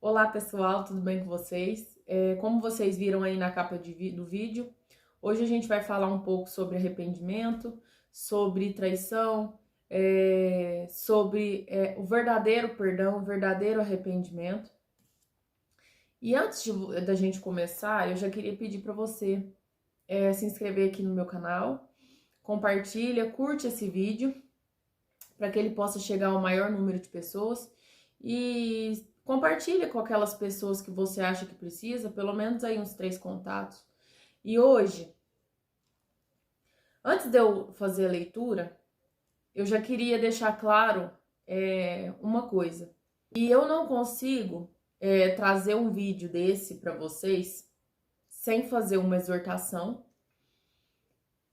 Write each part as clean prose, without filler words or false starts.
Olá pessoal, tudo bem com vocês? Como vocês viram aí na capa do vídeo, hoje a gente vai falar um pouco sobre arrependimento, sobre traição, sobre o verdadeiro perdão, o verdadeiro arrependimento. E antes da gente começar, eu já queria pedir para você se inscrever aqui no meu canal, compartilha, curte esse vídeo para que ele possa chegar ao maior número de pessoas e compartilha com aquelas pessoas que você acha que precisa, pelo menos aí uns 3 contatos. E hoje, antes de eu fazer a leitura, eu já queria deixar claro uma coisa. E eu não consigo trazer um vídeo desse para vocês sem fazer uma exortação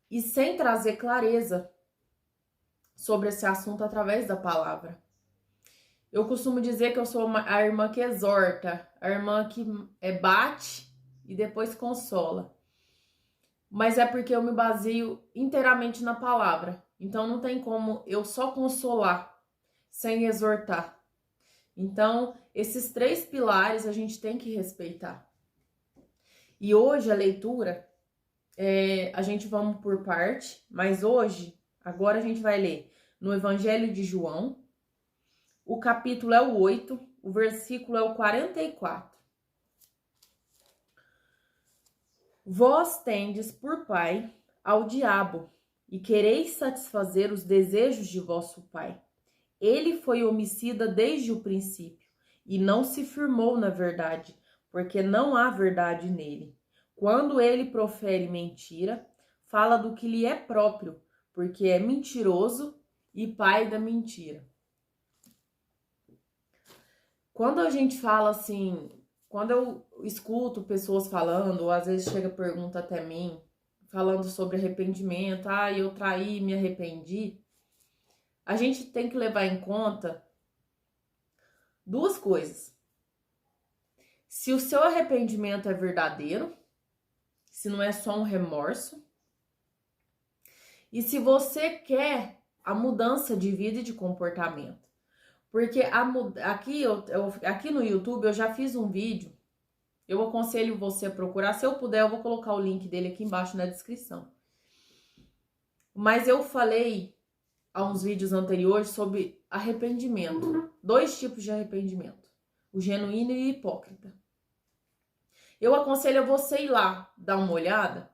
e sem trazer clareza sobre esse assunto através da palavra. Eu costumo dizer que eu sou a irmã que exorta, a irmã que bate e depois consola. Mas é porque eu me baseio inteiramente na palavra. Então não tem como eu só consolar sem exortar. Então, esses 3 pilares a gente tem que respeitar. E hoje a leitura, a gente vamos por parte, mas agora a gente vai ler no Evangelho de João. O capítulo é o 8, o versículo é o 44. Vós tendes por pai ao diabo, e quereis satisfazer os desejos de vosso pai. Ele foi homicida desde o princípio, e não se firmou na verdade, porque não há verdade nele. Quando ele profere mentira, fala do que lhe é próprio, porque é mentiroso e pai da mentira. Quando a gente fala assim, quando eu escuto pessoas falando, ou às vezes chega pergunta até mim, falando sobre arrependimento, eu traí, me arrependi, a gente tem que levar em conta 2 coisas. Se o seu arrependimento é verdadeiro, se não é só um remorso, e se você quer a mudança de vida e de comportamento. Porque aqui no YouTube eu já fiz um vídeo, eu aconselho você a procurar, se eu puder eu vou colocar o link dele aqui embaixo na descrição. Mas eu falei há uns vídeos anteriores sobre arrependimento, 2 tipos de arrependimento, o genuíno e o hipócrita. Eu aconselho você ir lá dar uma olhada,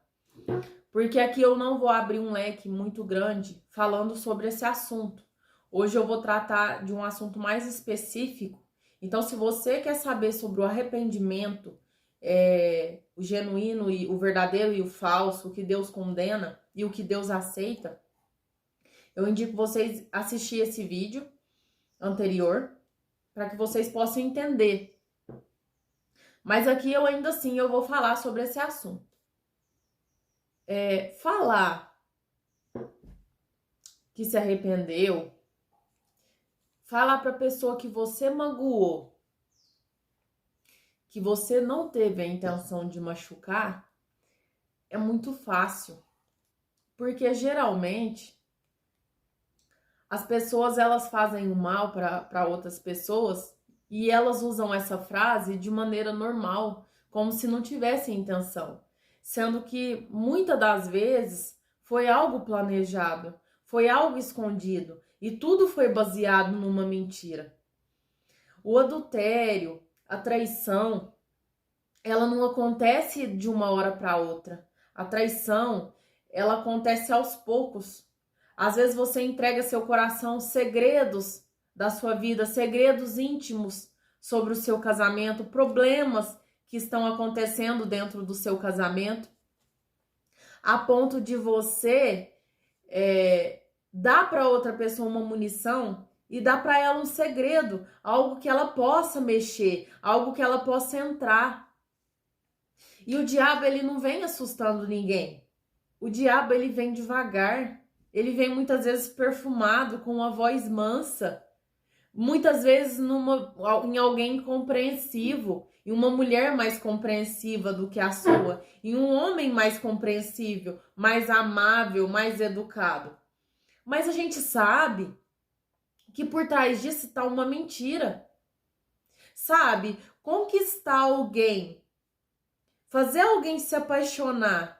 porque aqui eu não vou abrir um leque muito grande falando sobre esse assunto. Hoje eu vou tratar de um assunto mais específico. Então, se você quer saber sobre o arrependimento, o genuíno e o verdadeiro e o falso, o que Deus condena e o que Deus aceita, eu indico vocês assistir esse vídeo anterior para que vocês possam entender. Mas aqui eu ainda assim eu vou falar sobre esse assunto. Falar que se arrependeu, falar para a pessoa que você magoou, que você não teve a intenção de machucar, é muito fácil. Porque geralmente as pessoas elas fazem o mal para outras pessoas e elas usam essa frase de maneira normal, como se não tivesse intenção. Sendo que muitas das vezes foi algo planejado, foi algo escondido e tudo foi baseado numa mentira. O adultério, a traição, ela não acontece de uma hora para outra. A traição, ela acontece aos poucos. Às vezes você entrega seu coração segredos da sua vida, segredos íntimos sobre o seu casamento, problemas que estão acontecendo dentro do seu casamento, a ponto de você dar para outra pessoa uma munição e dar para ela um segredo, algo que ela possa mexer, algo que ela possa entrar. E o diabo, ele não vem assustando ninguém. O diabo, ele vem devagar. Ele vem muitas vezes perfumado, com uma voz mansa. Muitas vezes em alguém compreensivo, em uma mulher mais compreensiva do que a sua, em um homem mais compreensível, mais amável, mais educado. Mas a gente sabe que por trás disso está uma mentira. Sabe? Conquistar alguém, fazer alguém se apaixonar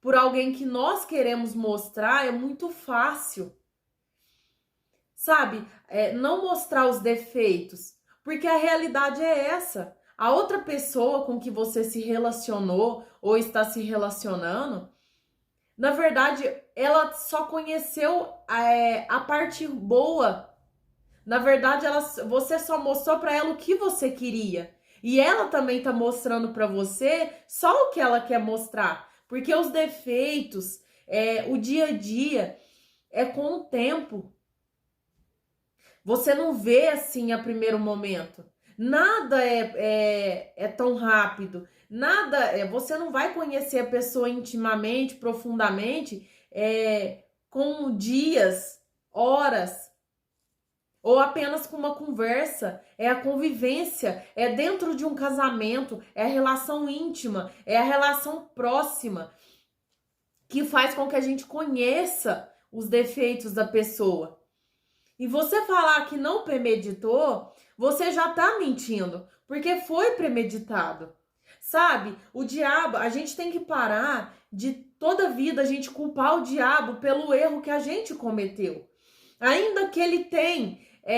por alguém que nós queremos mostrar é muito fácil. Sabe? Não mostrar os defeitos, porque a realidade é essa. A outra pessoa com que você se relacionou ou está se relacionando, na verdade, ela só conheceu a parte boa. Na verdade, você só mostrou para ela o que você queria. E ela também tá mostrando para você só o que ela quer mostrar. Porque os defeitos, o dia a dia, é com o tempo. Você não vê assim a primeiro momento. Nada é tão rápido. Nada, você não vai conhecer a pessoa intimamente, profundamente, com dias, horas, ou apenas com uma conversa. É a convivência, é dentro de um casamento, é a relação íntima, é a relação próxima que faz com que a gente conheça os defeitos da pessoa. E você falar que não premeditou, você já tá mentindo, porque foi premeditado. Sabe? O diabo, a gente tem que parar de toda vida a gente culpar o diabo pelo erro que a gente cometeu. Ainda que ele tenha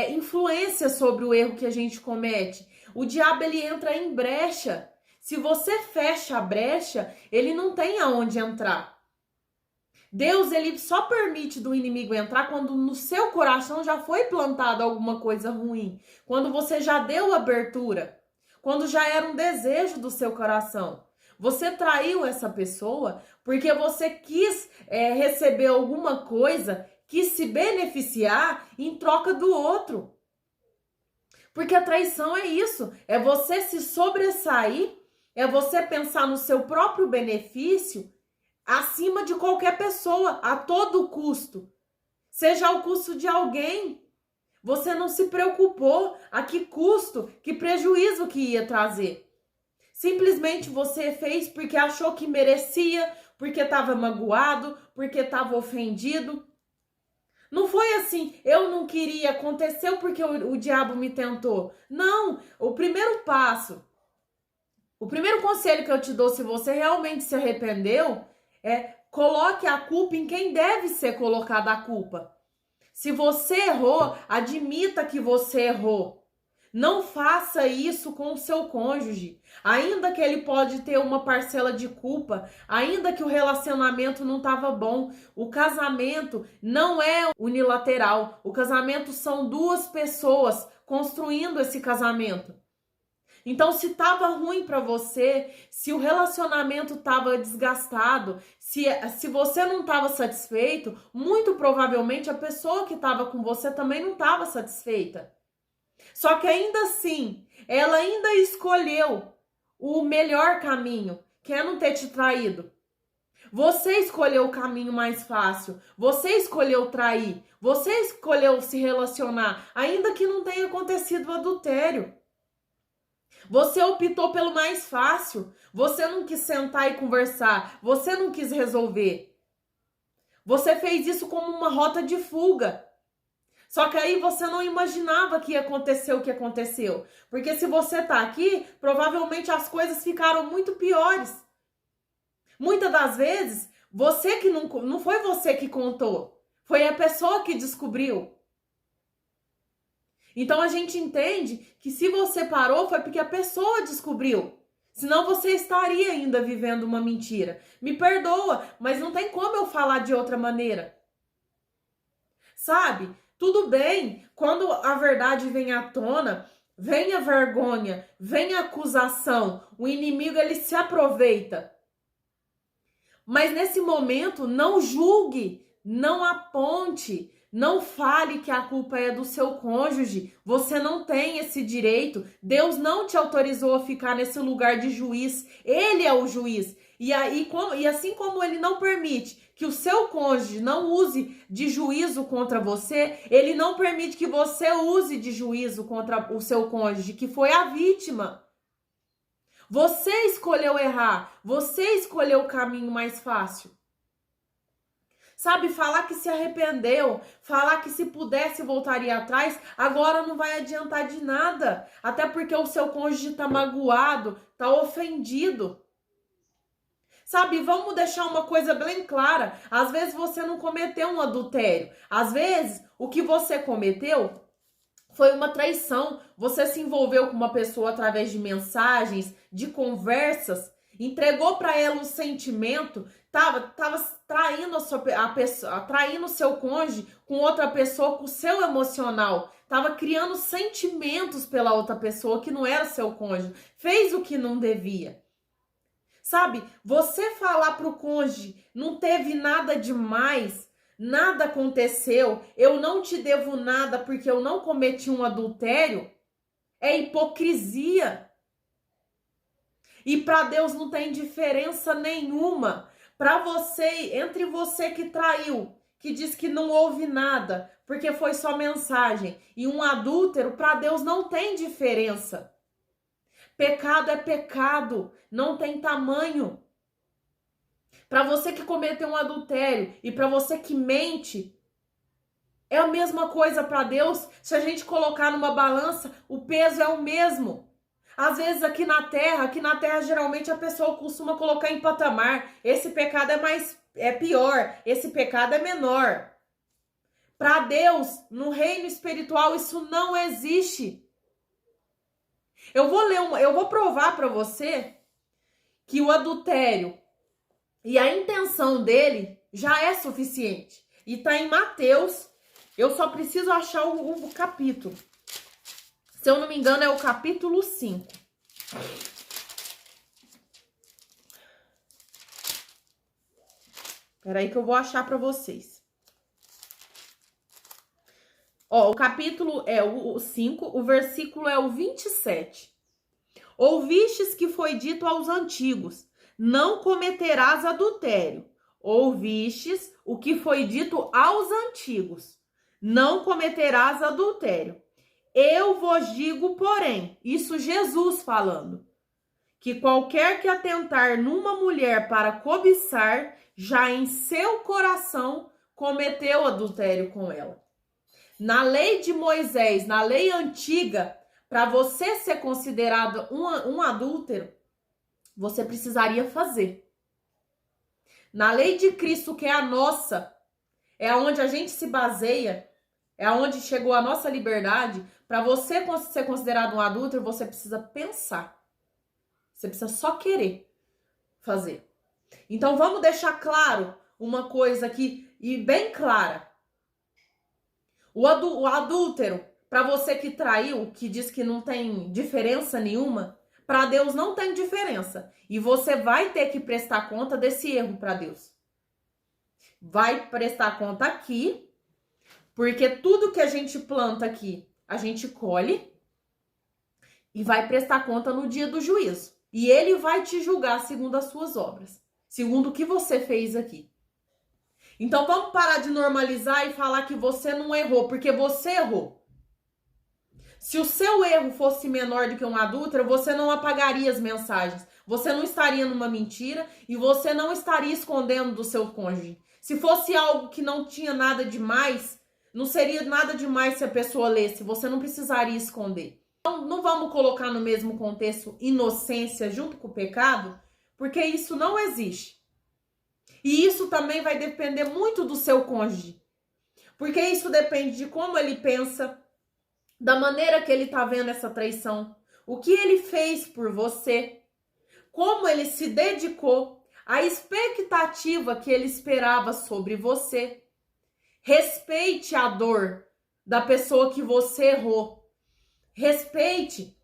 influência sobre o erro que a gente comete, o diabo ele entra em brecha. Se você fecha a brecha, ele não tem aonde entrar. Deus, ele só permite do inimigo entrar quando no seu coração já foi plantado alguma coisa ruim. Quando você já deu abertura. Quando já era um desejo do seu coração. Você traiu essa pessoa porque você quis receber alguma coisa, quis se beneficiar em troca do outro. Porque a traição é isso. É você se sobressair, é você pensar no seu próprio benefício acima de qualquer pessoa, a todo custo. Seja ao custo de alguém. Você não se preocupou a que custo, que prejuízo que ia trazer. Simplesmente você fez porque achou que merecia, porque estava magoado, porque estava ofendido. Não foi assim, eu não queria, aconteceu porque o diabo me tentou. Não, o primeiro passo, o primeiro conselho que eu te dou, se você realmente se arrependeu, coloque a culpa em quem deve ser colocada a culpa. Se você errou, admita que você errou. Não faça isso com o seu cônjuge. Ainda que ele pode ter uma parcela de culpa, ainda que o relacionamento não estava bom, o casamento não é unilateral. O casamento são duas pessoas construindo esse casamento. Então, se estava ruim para você, se o relacionamento estava desgastado, se você não estava satisfeito, muito provavelmente a pessoa que estava com você também não estava satisfeita. Só que ainda assim, ela ainda escolheu o melhor caminho, que é não ter te traído. Você escolheu o caminho mais fácil, você escolheu trair, você escolheu se relacionar, ainda que não tenha acontecido o adultério. Você optou pelo mais fácil. Você não quis sentar e conversar. Você não quis resolver. Você fez isso como uma rota de fuga. Só que aí você não imaginava que ia acontecer o que aconteceu. Porque se você tá aqui, provavelmente as coisas ficaram muito piores. Muitas das vezes, você que não foi você que contou. Foi a pessoa que descobriu. Então a gente entende que se você parou foi porque a pessoa descobriu. Senão você estaria ainda vivendo uma mentira. Me perdoa, mas não tem como eu falar de outra maneira. Sabe? Tudo bem, quando a verdade vem à tona, vem a vergonha, vem a acusação, o inimigo ele se aproveita. Mas nesse momento, não julgue, não aponte, não fale que a culpa é do seu cônjuge. Você não tem esse direito. Deus não te autorizou a ficar nesse lugar de juiz. Ele é o juiz. E assim como ele não permite que o seu cônjuge não use de juízo contra você, ele não permite que você use de juízo contra o seu cônjuge, que foi a vítima. Você escolheu errar. Você escolheu o caminho mais fácil. Sabe, falar que se arrependeu, falar que se pudesse voltaria atrás, agora não vai adiantar de nada. Até porque o seu cônjuge tá magoado, tá ofendido. Sabe, vamos deixar uma coisa bem clara. Às vezes você não cometeu um adultério. Às vezes o que você cometeu foi uma traição. Você se envolveu com uma pessoa através de mensagens, de conversas, entregou para ela um sentimento, tava traindo a pessoa, traindo o seu cônjuge com outra pessoa, com o seu emocional. Tava criando sentimentos pela outra pessoa que não era seu cônjuge. Fez o que não devia. Sabe, você falar pro cônjuge, não teve nada demais, nada aconteceu, eu não te devo nada porque eu não cometi um adultério, é hipocrisia. E para Deus não tem diferença nenhuma. Para você, entre você que traiu, que diz que não houve nada, porque foi só mensagem, e um adúltero, para Deus não tem diferença. Pecado é pecado, não tem tamanho. Para você que cometeu um adultério e para você que mente, é a mesma coisa para Deus. Se a gente colocar numa balança, o peso é o mesmo. Às vezes aqui na terra geralmente a pessoa costuma colocar em patamar. Esse pecado é pior, esse pecado é menor. Para Deus, no reino espiritual, isso não existe. Eu vou provar para você que o adultério e a intenção dele já é suficiente. E tá em Mateus. Eu só preciso achar o capítulo. Se eu não me engano, é o capítulo 5. Peraí que eu vou achar para vocês. Ó, o capítulo é o 5, o versículo é o 27. Ouvistes que foi dito aos antigos, não cometerás adultério. Ouvistes o que foi dito aos antigos, não cometerás adultério. Eu vos digo, porém, isso Jesus falando, que qualquer que atentar numa mulher para cobiçar, já em seu coração cometeu adultério com ela. Na lei de Moisés, na lei antiga, para você ser considerado um adúltero, você precisaria fazer. Na lei de Cristo, que é a nossa, é onde a gente se baseia, é onde chegou a nossa liberdade. Para você ser considerado um adúltero, você precisa pensar. Você precisa só querer fazer. Então vamos deixar claro uma coisa aqui, e bem clara. O adúltero, para você que traiu, que diz que não tem diferença nenhuma, para Deus não tem diferença. E você vai ter que prestar conta desse erro para Deus. Vai prestar conta aqui, porque tudo que a gente planta aqui, a gente colhe, e vai prestar conta no dia do juízo. E ele vai te julgar segundo as suas obras, segundo o que você fez aqui. Então vamos parar de normalizar e falar que você não errou, porque você errou. Se o seu erro fosse menor do que um adúltero, você não apagaria as mensagens, você não estaria numa mentira e você não estaria escondendo do seu cônjuge. Se fosse algo que não tinha nada demais, não seria nada demais se a pessoa lesse, você não precisaria esconder. Então não vamos colocar no mesmo contexto inocência junto com o pecado, porque isso não existe. E isso também vai depender muito do seu cônjuge. Porque isso depende de como ele pensa, da maneira que ele está vendo essa traição, o que ele fez por você, como ele se dedicou, a expectativa que ele esperava sobre você. Respeite a dor da pessoa que você errou. Respeite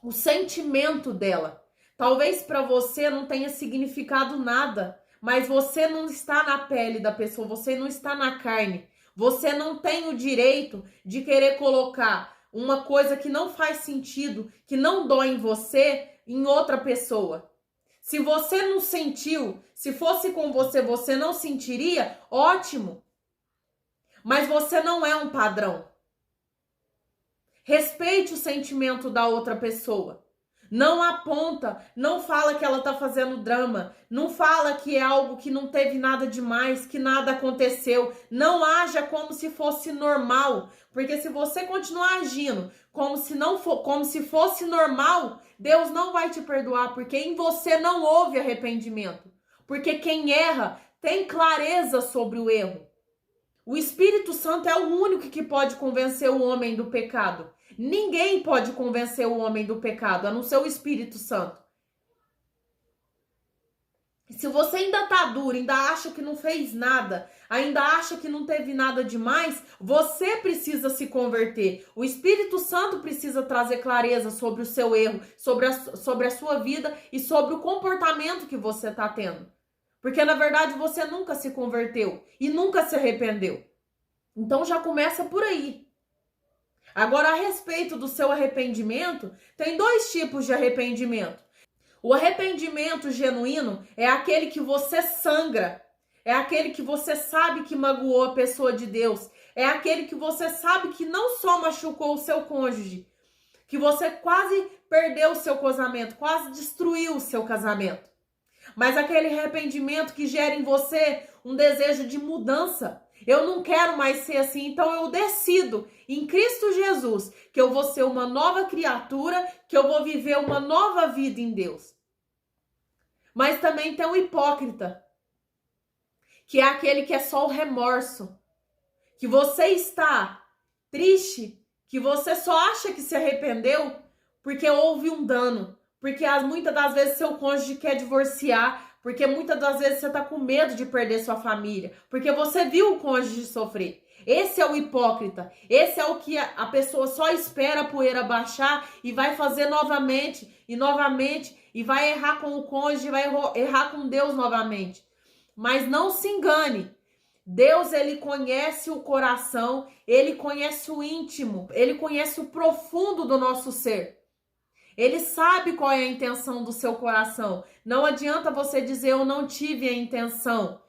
o sentimento dela. Talvez para você não tenha significado nada, mas você não está na pele da pessoa, você não está na carne. Você não tem o direito de querer colocar uma coisa que não faz sentido, que não dói em você, em outra pessoa. Se você não sentiu, se fosse com você, você não sentiria, ótimo. Mas você não é um padrão. Respeite o sentimento da outra pessoa. Não aponta, não fala que ela tá fazendo drama, não fala que é algo que não teve nada demais, que nada aconteceu. Não haja como se fosse normal, porque se você continuar agindo como se não for, como se fosse normal, Deus não vai te perdoar, porque em você não houve arrependimento. Porque quem erra tem clareza sobre o erro. O Espírito Santo é o único que pode convencer o homem do pecado. Ninguém pode convencer o homem do pecado, a não ser o Espírito Santo. Se você ainda tá duro, ainda acha que não fez nada, ainda acha que não teve nada demais, você precisa se converter. O Espírito Santo precisa trazer clareza sobre o seu erro, sobre a sua vida e sobre o comportamento que você tá tendo. Porque, na verdade, você nunca se converteu e nunca se arrependeu. Então, já começa por aí. Agora, a respeito do seu arrependimento, tem dois tipos de arrependimento. O arrependimento genuíno é aquele que você sangra. É aquele que você sabe que magoou a pessoa de Deus. É aquele que você sabe que não só machucou o seu cônjuge, que você quase perdeu o seu casamento, quase destruiu o seu casamento. Mas aquele arrependimento que gera em você um desejo de mudança. Eu não quero mais ser assim, então eu decido em Cristo Jesus que eu vou ser uma nova criatura, que eu vou viver uma nova vida em Deus. Mas também tem o hipócrita, que é aquele que é só o remorso, que você está triste, que você só acha que se arrependeu porque houve um dano, porque muitas das vezes seu cônjuge quer divorciar, porque muitas das vezes você tá com medo de perder sua família, porque você viu o cônjuge sofrer. Esse é o hipócrita, esse é o que a pessoa só espera a poeira baixar e vai fazer novamente e novamente, e vai errar com o cônjuge, vai errar com Deus novamente. Mas não se engane, Deus, ele conhece o coração, ele conhece o íntimo, ele conhece o profundo do nosso ser. Ele sabe qual é a intenção do seu coração. Não adianta você dizer, eu não tive a intenção.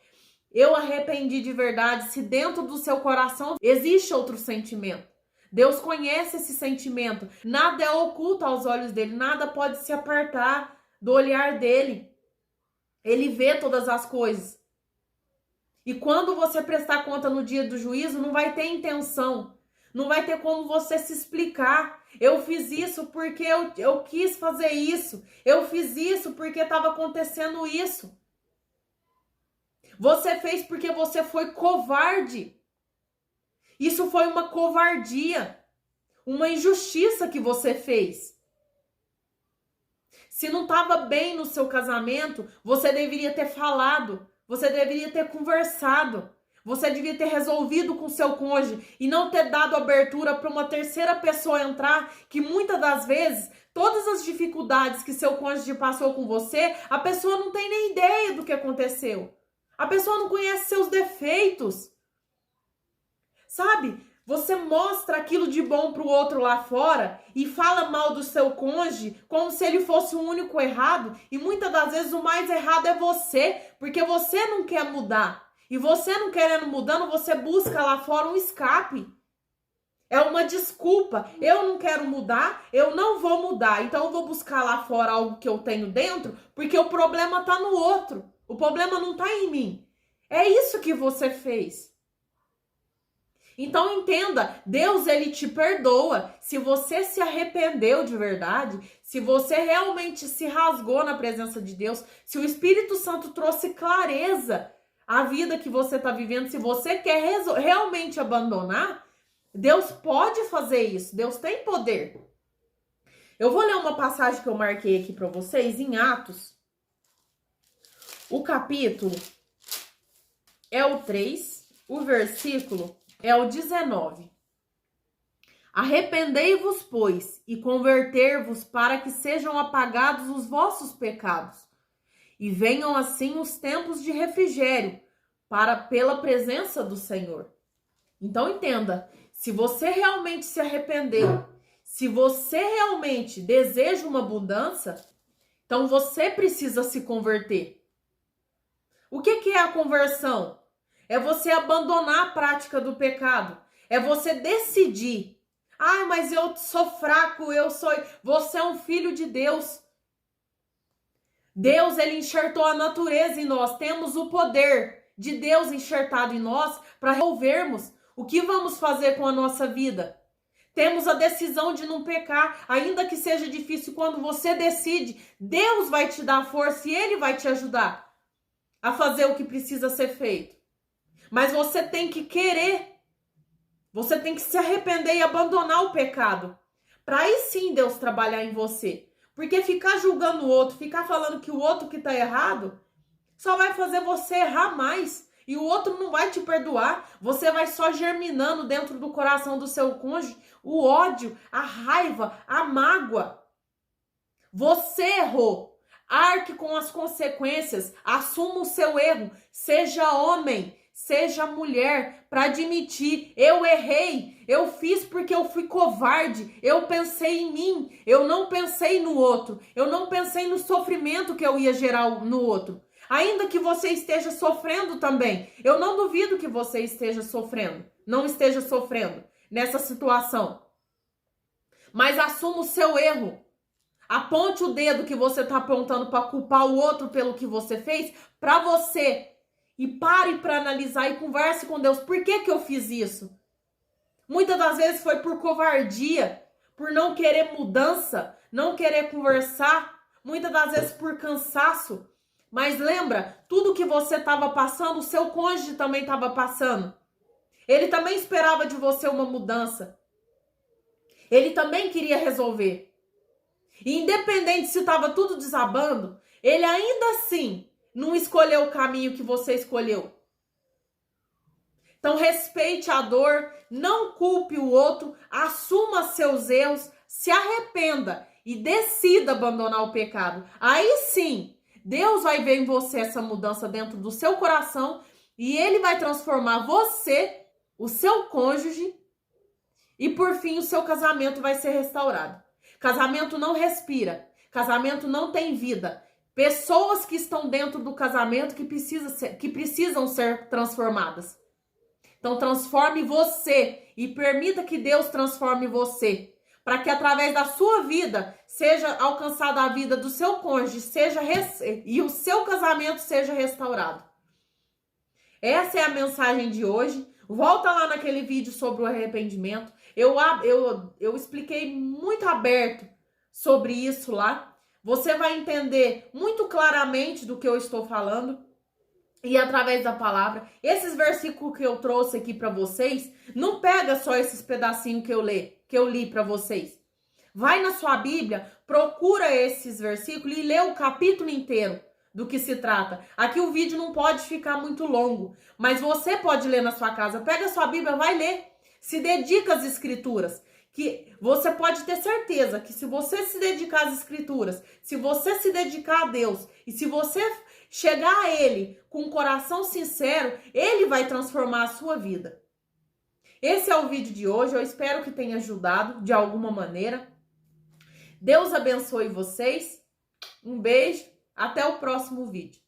Eu arrependi de verdade, se dentro do seu coração existe outro sentimento. Deus conhece esse sentimento. Nada é oculto aos olhos dele, nada pode se apartar do olhar dele. Ele vê todas as coisas. E quando você prestar conta no dia do juízo, não vai ter intenção. Não vai ter como você se explicar. Eu fiz isso porque eu quis fazer isso. Eu fiz isso porque estava acontecendo isso. Você fez porque você foi covarde. Isso foi uma covardia. Uma injustiça que você fez. Se não estava bem no seu casamento, você deveria ter falado. Você deveria ter conversado. Você devia ter resolvido com seu cônjuge e não ter dado abertura para uma terceira pessoa entrar, que muitas das vezes, todas as dificuldades que seu cônjuge passou com você, a pessoa não tem nem ideia do que aconteceu. A pessoa não conhece seus defeitos. Sabe? Você mostra aquilo de bom pro outro lá fora e fala mal do seu cônjuge como se ele fosse o único errado, e muitas das vezes o mais errado é você, porque você não quer mudar. E você não querendo mudando, você busca lá fora um escape. É uma desculpa. Eu não quero mudar, eu não vou mudar. Então eu vou buscar lá fora algo que eu tenho dentro, porque o problema tá no outro. O problema não tá em mim. É isso que você fez. Então entenda, Deus, ele te perdoa se você se arrependeu de verdade, se você realmente se rasgou na presença de Deus, se o Espírito Santo trouxe clareza a vida que você está vivendo, se você quer realmente abandonar, Deus pode fazer isso. Deus tem poder. Eu vou ler uma passagem que eu marquei aqui para vocês em Atos. O capítulo é o 3, o versículo é o 19. Arrependei-vos, pois, e converter-vos para que sejam apagados os vossos pecados, e venham assim os tempos de refrigério pela presença do Senhor. Então entenda, se você realmente se arrependeu, se você realmente deseja uma mudança, então você precisa se converter. O que é a conversão? É você abandonar a prática do pecado. É você decidir. Ai, mas eu sou fraco, Você é um filho de Deus. Deus, ele enxertou a natureza em nós. Temos o poder de Deus enxertado em nós para resolvermos o que vamos fazer com a nossa vida. Temos a decisão de não pecar, ainda que seja difícil. Quando você decide, Deus vai te dar força e Ele vai te ajudar a fazer o que precisa ser feito. Mas você tem que querer, você tem que se arrepender e abandonar o pecado, para aí sim Deus trabalhar em você. Porque ficar julgando o outro, ficar falando que o outro que tá errado, só vai fazer você errar mais. E o outro não vai te perdoar. Você vai só germinando dentro do coração do seu cônjuge o ódio, a raiva, a mágoa. Você errou. Arque com as consequências. Assuma o seu erro. Seja homem, seja mulher, para admitir: eu errei, eu fiz porque eu fui covarde, eu pensei em mim, eu não pensei no outro, eu não pensei no sofrimento que eu ia gerar no outro. Ainda que você esteja sofrendo também, eu não duvido que você não esteja sofrendo nessa situação. Mas assuma o seu erro. Aponte o dedo que você está apontando para culpar o outro pelo que você fez, para você. E pare para analisar e converse com Deus. Por que eu fiz isso? Muitas das vezes foi por covardia, por não querer mudança, não querer conversar. Muitas das vezes por cansaço. Mas lembra, tudo que você estava passando, o seu cônjuge também estava passando. Ele também esperava de você uma mudança. Ele também queria resolver. E independente se estava tudo desabando, ele ainda assim não escolheu o caminho que você escolheu. Então respeite a dor, não culpe o outro, assuma seus erros, se arrependa e decida abandonar o pecado. Aí sim, Deus vai ver em você essa mudança dentro do seu coração e Ele vai transformar você, o seu cônjuge, e por fim o seu casamento vai ser restaurado. Casamento não respira, casamento não tem vida. Pessoas que estão dentro do casamento que precisam ser transformadas. Então transforme você e permita que Deus transforme você. Para que através da sua vida seja alcançada a vida do seu cônjuge e o seu casamento seja restaurado. Essa é a mensagem de hoje. Volta lá naquele vídeo sobre o arrependimento. Eu expliquei muito aberto sobre isso lá. Você vai entender muito claramente do que eu estou falando. E através da palavra, esses versículos que eu trouxe aqui para vocês, não pega só esses pedacinhos que eu li para vocês. Vai na sua Bíblia, procura esses versículos e lê o capítulo inteiro do que se trata. Aqui o vídeo não pode ficar muito longo, mas você pode ler na sua casa. Pega a sua Bíblia, vai ler. Se dedica às escrituras. Que você pode ter certeza que se você se dedicar às escrituras, se você se dedicar a Deus e se você chegar a Ele com um coração sincero, Ele vai transformar a sua vida. Esse é o vídeo de hoje, eu espero que tenha ajudado de alguma maneira. Deus abençoe vocês, um beijo, até o próximo vídeo.